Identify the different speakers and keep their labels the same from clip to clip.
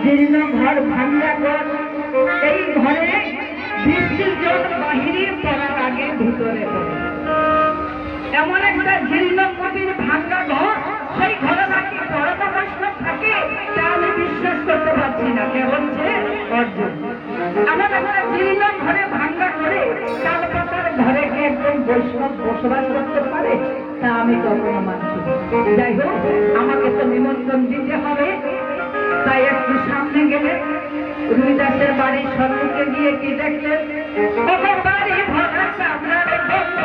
Speaker 1: জীর্ণ ঘর ভাঙ্গা ঘর, এই ঘরে বৃষ্টির জল বাহিরে পড়ার আগে ভিতরে পড়ে। এমন একটা জীর্ণ কুটির ভাঙ্গা ঘর, সেই ঘরে নাকি পরম বৈষ্ণব থাকে, তা আমি বিশ্বাস করতে পারছি না। কে বলছে? অর্জুন। আমার একটা জীর্ণ ঘরে ভাঙ্গা করে তাল পাতার ঘরে কি একদম বৈষ্ণব বসবাস করতে পারে? তা আমি কখনো মানছি না। যাই হোক, আমাকে তো নিমন্ত্রণ দিতে হবে, তাই একটু সামনে গেলে রুইদাসের বাড়ির সম্মুখে গিয়ে কি দেখলেন? বাড়ি ভরা চামড়ার গন্ধ,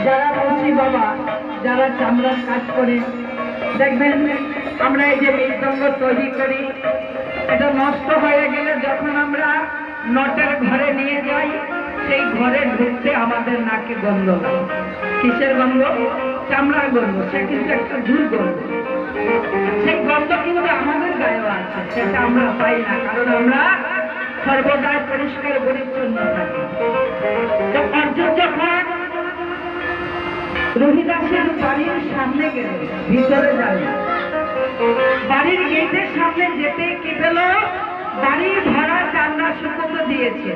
Speaker 1: যারা মুচি বাবা, যারা চামড়ার কাজ করে, দেখবেন আমরা এই যে মৃদঙ্গ তৈরি করি, এটা নষ্ট হয়ে গেলে যখন আমরা নটের ঘরে নিয়ে যাই, সেই ঘরে ঢুকতে আমাদের নাকে গন্ধ লাগে। কিসের গন্ধ? চামড়ার গন্ধ। সে কিন্তু একটা দুর্গন্ধ। সেই গন্ধ কিন্তু আমাদের গায়েও আছে, সেটা আমরা পাই না, কারণ আমরা সর্বদাই পরিষ্কার পরিচ্ছন্ন থাকি। অর্জুন যখন রহিদাসের বাড়ির সামনে গেল, ভিতরে যাবে, বাড়ির গেটের সামনে যেতে কি পেল? বাড়ির ভরা চামড়া শুকোতে দিয়েছে,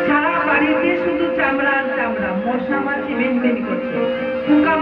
Speaker 1: সারা বাড়িতে শুধু চামড়া আর চামড়া, মশা মাছি মিনমিন করছে, পোকা